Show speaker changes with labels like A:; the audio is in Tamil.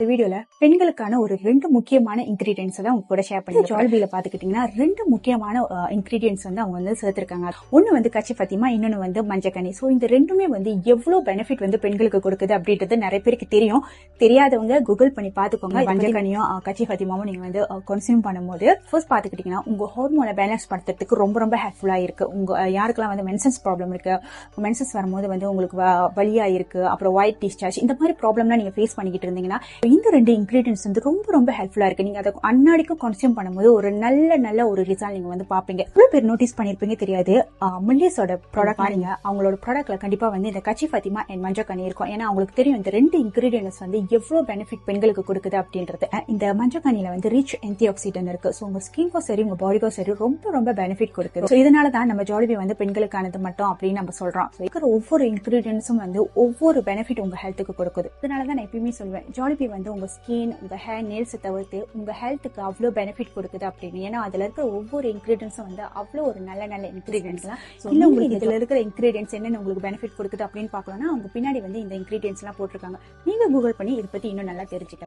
A: இந்த வீடியோல பெண்களுக்கான ஒரு 2 முக்கியமான இன்கிரீடியன்ஸ் தான் உங்க கூட ஷேர் பண்ணிருக்கேன். ஜால்பில பாத்துக்கிட்டீங்கன்னா 2 முக்கியமான இன்கிரீடியன்ஸ் வந்து அவங்க வந்து சேர்த்திருக்காங்க. ஒன்னு வந்து கச்சி ஃபத்திமா, இன்னொன்னு வந்து மஞ்சக்கனி. சோ இந்த ரெண்டுமே வந்து எவ்வளவு பெனிஃபிட் வந்து பெண்களுக்கு கொடுக்குது அப்படின்றது நிறைய பேருக்கு தெரியும். தெரியாதவங்க கூகுள் பண்ணி பாத்துக்கோங்க. மஞ்சக்கனியும் கச்சி ஃபத்திமாவும் நீங்க வந்து கன்சியூம் பண்ணும்போது ஃபர்ஸ்ட் பாத்துக்கிட்டீங்கன்னா உங்க ஹார்மோனை பேலன்ஸ் படுத்துறதுக்கு ரொம்ப ரொம்ப ஹெல்ப்ஃபுல்லா இருக்கு. உங்க யாருக்கெல்லாம் வந்து மென்சன்ஸ் ப்ராப்ளம் இருக்கு, மென்சன்ஸ் வரும்போது வந்து உங்களுக்கு வலியா இருக்கு, அப்புறம் ஒயிட் டிஸ்சார்ஜ், இந்த மாதிரி ப்ராப்ளம்லாம் நீங்க ஃபேஸ் பண்ணிக்கிட்டு இருந்தீங்கன்னா இந்த 2 இன்கிரீடியன்ஸ் வந்து ரொம்ப ரொம்ப ஹெல்ப்ஃபுல்லா இருக்கு. நீங்க அதை அன்னாடிக்கும் கன்சியூம் பண்ணும்போது ஒரு நல்ல ஒரு ரிசல்ட் நீங்க வந்து பாப்பீங்க. எவ்வளவு பேர் நோட்டீஸ் பண்ணிருப்பீங்க தெரியாது. மில்லியஸோட ப்ராடக்ட் பாருங்க, அவங்களோட ப்ராடக்ட்ல கண்டிப்பா வந்து இந்த கச்சி ஃபத்திமா அண்ட் மஞ்சக்கனி இருக்கும். ஏன்னா அவங்களுக்கு தெரியும் இந்த 2 இன்கிரீடியன்ஸ் வந்து எவ்வளவு பெனிஃபிட் பெண்களுக்கு கொடுக்குது அப்படின்றது. இந்த மஞ்சக்கனில வந்து ரிச் ஆன்டி ஆக்சிடென்ட் இருக்கு. சோ உங்க ஸ்கின்க்கும் சரி உங்க பாடிக்கும் சரி ரொம்ப ரொம்ப பெனிஃபிட் கொடுக்குது. சோ இதனாலதான் நம்ம ஜாலிபி வந்து பெண்களுக்கானது மட்டும் அப்படின்னு நம்ம சொல்றோம். இருக்கிற ஒவ்வொரு இன்கிரீடியன்ஸும் வந்து ஒவ்வொரு பெனிஃபிட் உங்க ஹெல்த்துக்கு கொடுக்குது. இதனாலதான் நான் எப்பயுமே சொல்வேன், ஜாலிபி வந்து உங்க ஸ்கின், உங்க ஹேர், நெயில்ஸ் தவிர்த்து உங்க ஹெல்த்துக்கு அவ்வளவு பெனிஃபிட் கொடுக்குது அப்படின்னு. ஏன்னா அதுல இருக்கிற ஒவ்வொரு இன்கிரீடியன்ஸும் வந்து அவ்வளவு ஒரு நல்ல இன்கிரீடியன்ஸ் எல்லாம். இல்ல உங்களுக்கு இதுல இருக்கிற இன்கிரீடியன்ஸ் என்னென்ன உங்களுக்கு பெனிஃபிட் கொடுக்குது அப்படின்னு பாக்கணும்னா அவங்க பின்னாடி வந்து இந்த இன்கிரீடியன்ஸ் எல்லாம் போட்டிருக்காங்க. நீங்க கூகுள் பண்ணி இதை பத்தி இன்னும் நல்லா தெரிஞ்சுக்கலாம்.